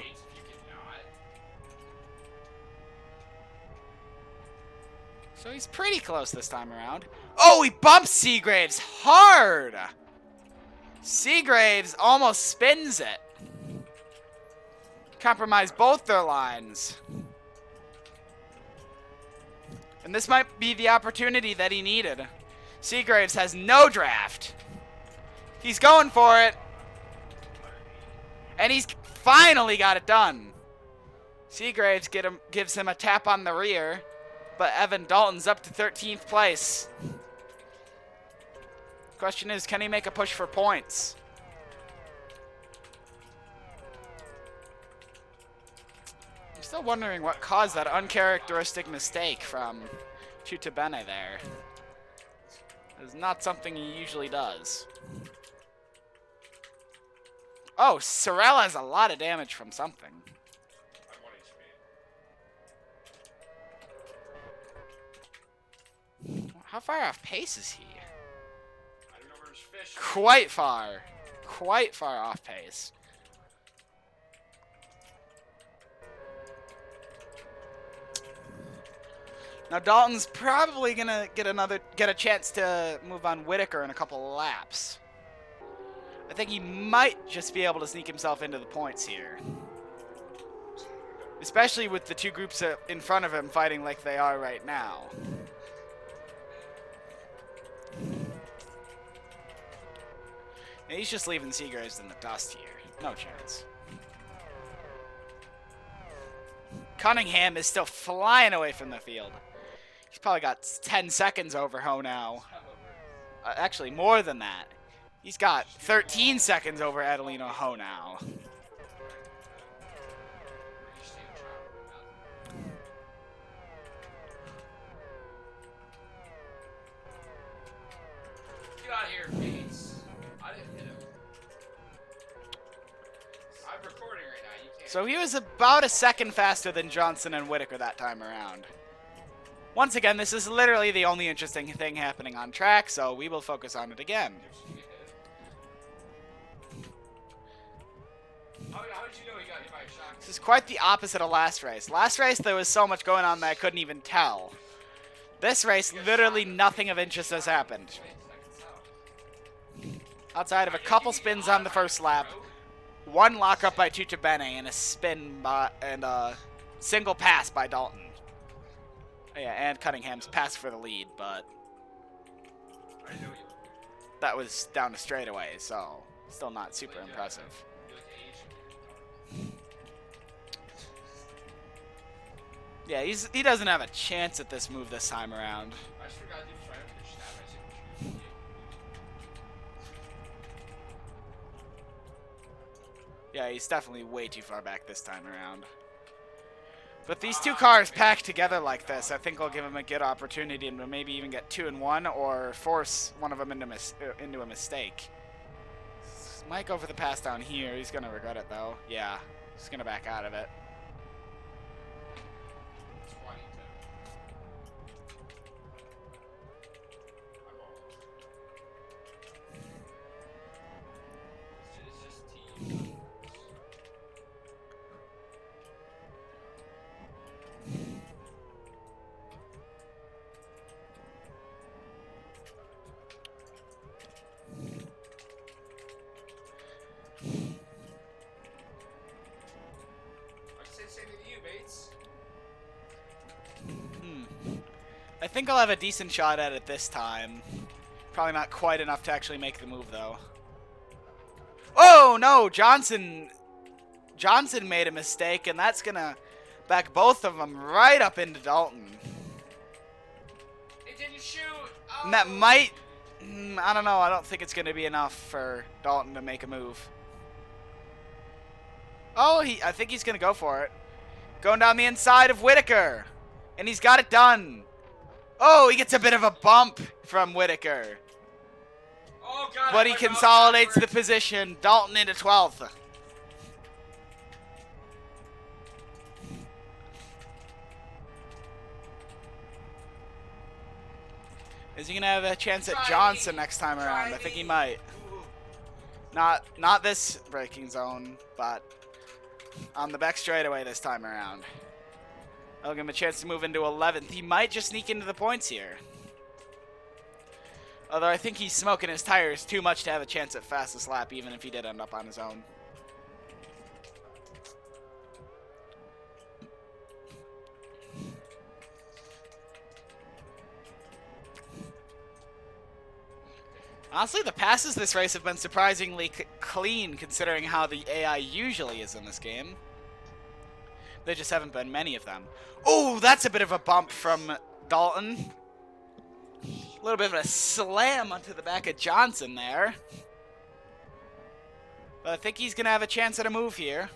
So he's pretty close this time around. Oh, he bumps Seagraves hard! Seagraves almost spins it. Compromise both their lines. And this might be the opportunity that he needed. Seagraves has no draft. He's going for it. And he's finally got it done. Seagraves gives him a tap on the rear. But Evan Dalton's up to 13th place. Question is, can he make a push for points? I'm still wondering what caused that uncharacteristic mistake from Tuta Bene there. It's not something he usually does. Oh, Sorel has a lot of damage from something. How far off pace is he? I don't know where there's fish. Quite far. Quite far off pace. Now Dalton's probably gonna get a chance to move on Whitaker in a couple of laps. I think he might just be able to sneak himself into the points here. Especially with the two groups in front of him fighting like they are right now. He's just leaving Seagraves in the dust here. No chance. Cunningham is still flying away from the field. He's probably got 10 seconds over Ho now. Actually, more than that. He's got 13 seconds over Adelino Ho now. Get out of here, Bates. I didn't hit him. I'm recording right now. You can't. So he was about a second faster than Johnson and Whitaker that time around. Once again, this is literally the only interesting thing happening on track, so we will focus on it again. How did you know he got hit by a shotgun? This is quite the opposite of last race. Last race, there was so much going on that I couldn't even tell. This race, literally nothing of interest has happened. Outside of a couple spins on the first lap, one lockup by Tuta Bene, and a spin and a single pass by Dalton. Oh, yeah, and Cunningham's pass for the lead, but that was down to straightaway, so still not super impressive. Yeah, he doesn't have a chance at this move this time around. I just forgot to do try to snap. Yeah, he's definitely way too far back this time around. But these two cars packed together like this, I think will give him a good opportunity to maybe even get 2 and 1 or force one of them into a mistake. Might go for the pass down here. He's going to regret it, though. Yeah, he's going to back out of it. did the same thing to you, Bates. I think I'll have a decent shot at it this time. Probably not quite enough to actually make the move, though. Oh, no! Johnson made a mistake, and that's going to back both of them right up into Dalton. It didn't shoot! Oh. And that might... I don't know. I don't think it's going to be enough for Dalton to make a move. Oh, I think he's going to go for it. Going down the inside of Whitaker. And he's got it done. Oh, he gets a bit of a bump from Whitaker. Oh, God, but he consolidates the position. Dalton into 12th. Is he going to have a chance at Johnson next time around? I think he might. Not this braking zone, but on the back straightaway this time around. I'll give him a chance to move into 11th. He might just sneak into the points here. Although I think he's smoking his tires too much to have a chance at fastest lap, even if he did end up on his own. Honestly, the passes this race have been surprisingly clean, considering how the AI usually is in this game. There just haven't been many of them. Oh, that's a bit of a bump from Dalton. A little bit of a slam onto the back of Johnson there. But I think he's going to have a chance at a move here.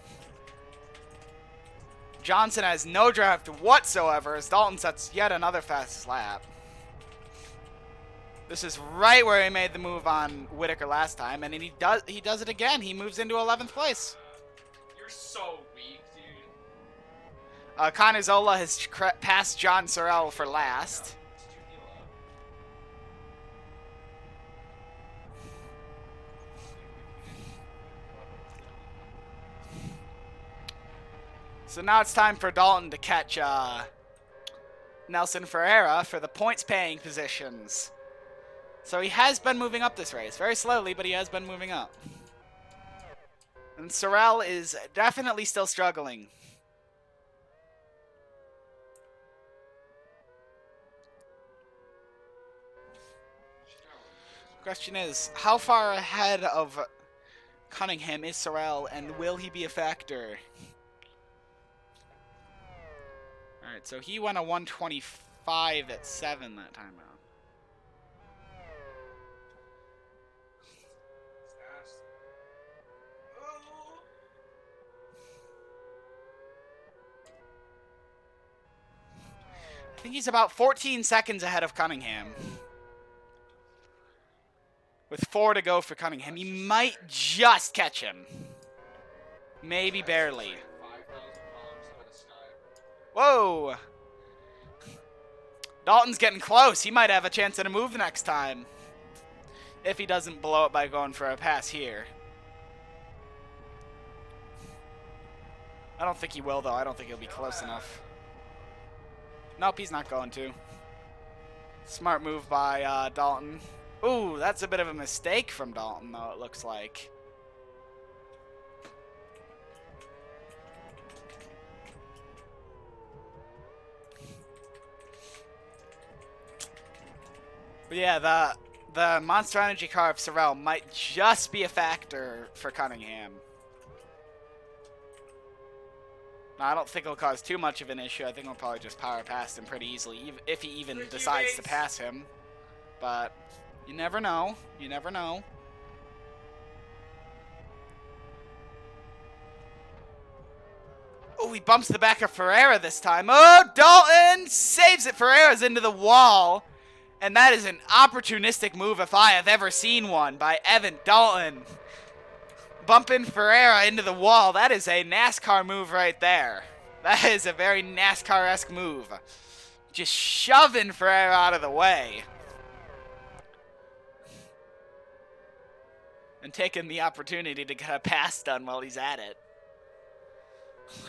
Johnson has no draft whatsoever as Dalton sets yet another fastest lap. This is right where he made the move on Whitaker last time, and he does it again. He moves into 11th place. You're so weak, dude. Connor Zola has passed John Sorrell for last. So now it's time for Dalton to catch Nelson Ferreira for the points-paying positions. So he has been moving up this race. Very slowly, but he has been moving up. And Sorrell is definitely still struggling. Question is, how far ahead of Cunningham is Sorrell, and will he be a factor? Alright, so he went a 125 at 7 that time out. I think he's about 14 seconds ahead of Cunningham. With 4 to go for Cunningham. He might just catch him. Maybe barely. Whoa! Dalton's getting close. He might have a chance at a move next time. If he doesn't blow it by going for a pass here. I don't think he will, though. I don't think he'll be close enough. Nope, he's not going to. Smart move by Dalton. Ooh, that's a bit of a mistake from Dalton, though, it looks like. But yeah, the Monster Energy car of Sorrell might just be a factor for Cunningham. Now, I don't think it'll cause too much of an issue. I think he'll probably just power past him pretty easily, if he even decides to pass him. But you never know. You never know. Oh, he bumps the back of Ferreira this time. Oh, Dalton saves it. Ferreira's into the wall. And that is an opportunistic move if I have ever seen one by Evan Dalton. Bumping Ferreira into the wall. That is a NASCAR move right there. That is a very NASCAR-esque move. Just shoving Ferreira out of the way. And taking the opportunity to get a pass done while he's at it.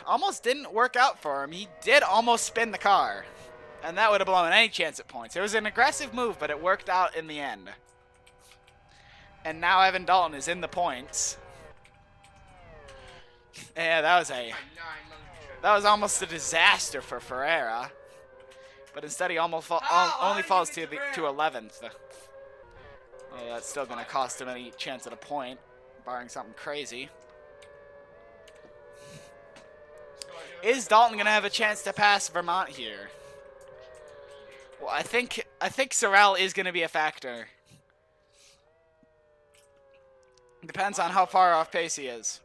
Almost didn't work out for him. He did almost spin the car. And that would have blown any chance at points. It was an aggressive move, but it worked out in the end. And now Evan Dalton is in the points. Yeah, that was a That was almost a disaster for Ferreira. But instead he almost only falls to 11th. Oh, that's still going to cost him any chance at a point, barring something crazy. Is Dalton going to have a chance to pass Vermont here? Well, I think Sorrell is going to be a factor. Depends on how far off pace he is.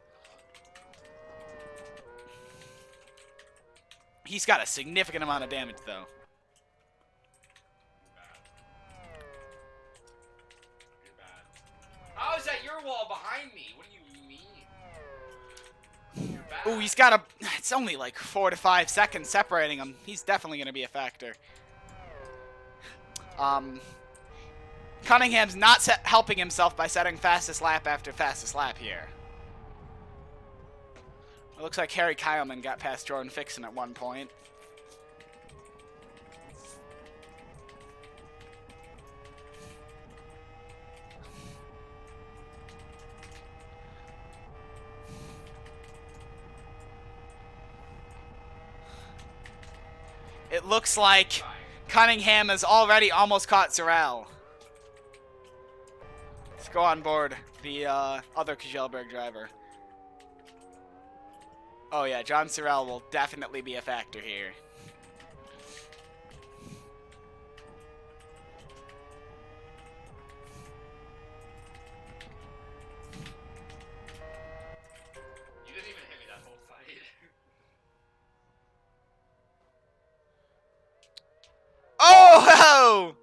He's got a significant amount of damage, though. How is that your wall behind me? What do you mean? Ooh, he's got a... It's only like 4 to 5 seconds separating him. He's definitely going to be a factor. Cunningham's not helping himself by setting fastest lap after fastest lap here. It looks like Harry Kyleman got past Jordan Fixon at one point. It looks like Cunningham has already almost caught Sorrell. Let's go on board the other Kjellberg driver. Oh yeah, John Sorrell will definitely be a factor here. You didn't even hit me that whole fight. Oh!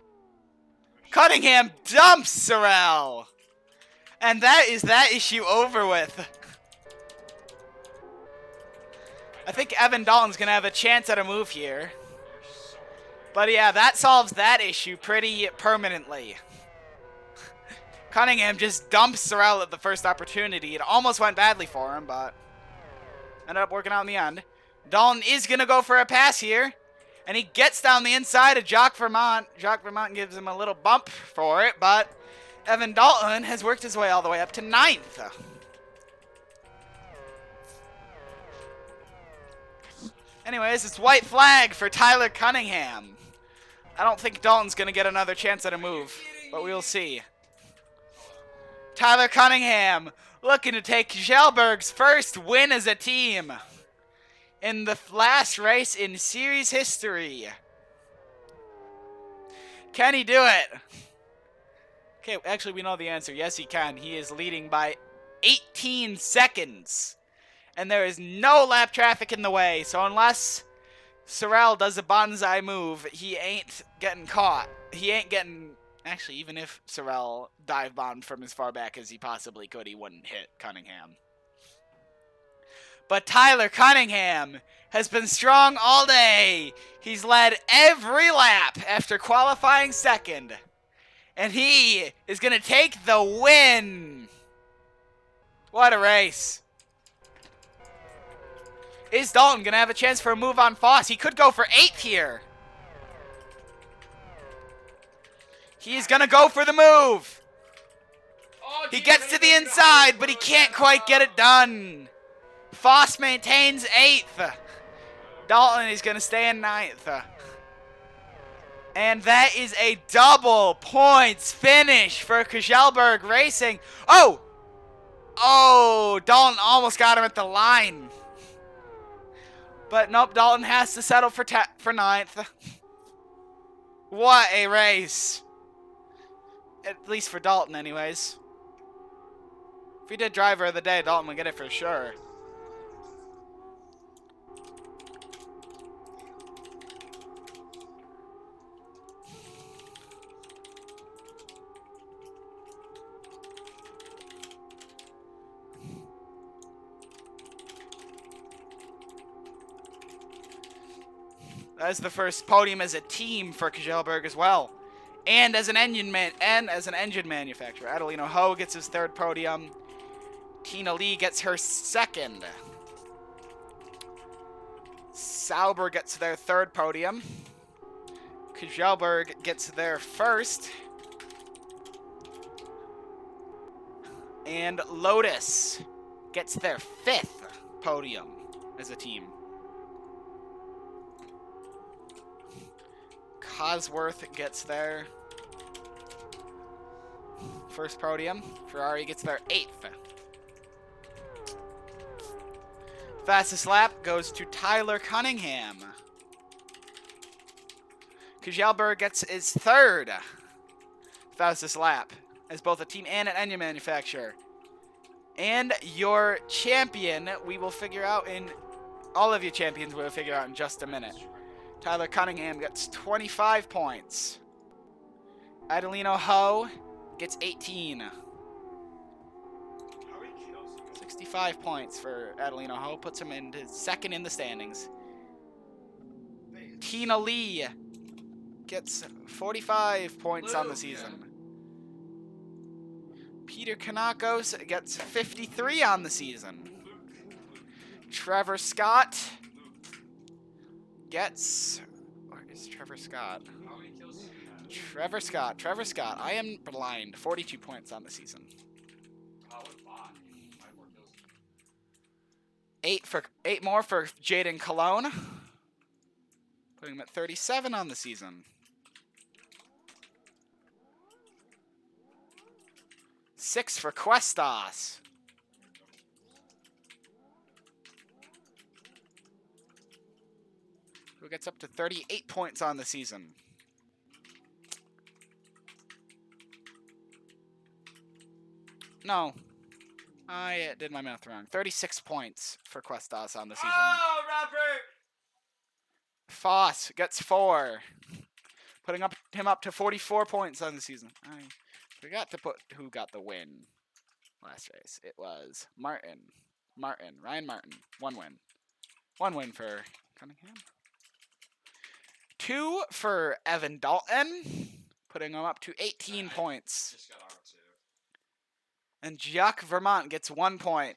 Cunningham dumps Sorrell! And that is that issue over with. I think Evan Dalton's going to have a chance at a move here. But yeah, that solves that issue pretty permanently. Cunningham just dumps Sorrell at the first opportunity. It almost went badly for him, but ended up working out in the end. Dalton is going to go for a pass here. And he gets down the inside of Jacques Vermont. Jacques Vermont gives him a little bump for it, but Evan Dalton has worked his way all the way up to 9th. Anyways, it's white flag for Tyler Cunningham. I don't think Dalton's going to get another chance at a move, but we'll see. Tyler Cunningham looking to take Kjellberg's first win as a team in the last race in series history. Can he do it? Okay, actually we know the answer. Yes, he can. He is leading by 18 seconds. And there is no lap traffic in the way. So unless Sorrell does a bonsai move, he ain't getting caught. He ain't getting... Actually, even if Sorrell dive bombed from as far back as he possibly could, he wouldn't hit Cunningham. But Tyler Cunningham has been strong all day. He's led every lap after qualifying second. And he is going to take the win. What a race. Is Dalton going to have a chance for a move on Foss? He could go for 8th here. He's going to go for the move. Oh, He gets to the inside, but he can't quite get it done. Foss maintains 8th. Dalton is going to stay in 9th. And that is a double points finish for Kjellberg Racing. Oh! Oh, Dalton almost got him at the line. But nope, Dalton has to settle for 9th. What a race. At least for Dalton, anyways. If he did driver of the day, Dalton would get it for sure. That's the first podium as a team for Kjellberg as well. And as an engine manufacturer. Adelino Ho gets his 3rd podium. Tina Lee gets her 2nd. Sauber gets their 3rd podium. Kjellberg gets their 1st. And Lotus gets their 5th podium as a team. Cosworth gets their first podium. Ferrari gets their 8th. Fastest lap goes to Tyler Cunningham. Kjelberg gets his 3rd fastest lap as both a team and an engine manufacturer. And your champion, we will figure out in... All of your champions we'll figure out in just a minute. Tyler Cunningham gets 25 points. Adelino Ho gets 18. 65 points for Adelino Ho. Puts him into 2nd in the standings. Tina Lee gets 45 points on the season. Peter Kanakos gets 53 on the season. Trevor Scott gets... Where is Trevor Scott? Trevor Scott. I am blind. 42 points on the season. 8 more for Jaden Cologne. Putting him at 37 on the season. 6 for Questas. Who gets up to 38 points on the season. No. I did my math wrong. 36 points for Questas on the season. Oh, Robert! Foss gets 4. Putting him up to 44 points on the season. I forgot to put who got the win last race. It was Ryan Martin. 1 win. 1 win for Cunningham. 2 for Evan Dalton, putting him up to 18 points. Just got R2. And Jacques Vermont gets 1 point.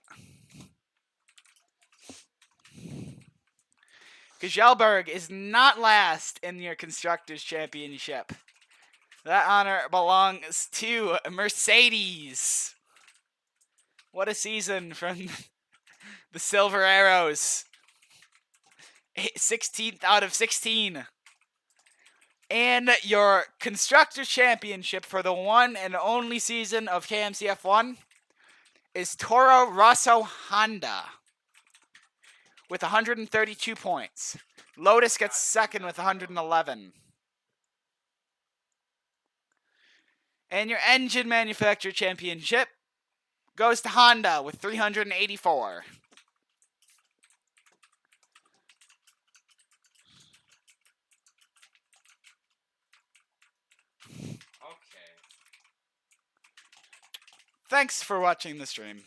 Kjelberg is not last in your Constructors' Championship. That honor belongs to Mercedes. What a season from the Silver Arrows. 16th out of 16. And your Constructors' Championship for the one and only season of KMC F1 is Toro Rosso Honda with 132 points. Lotus gets 2nd with 111. And your Engine Manufacturer Championship goes to Honda with 384. Okay. Thanks for watching the stream.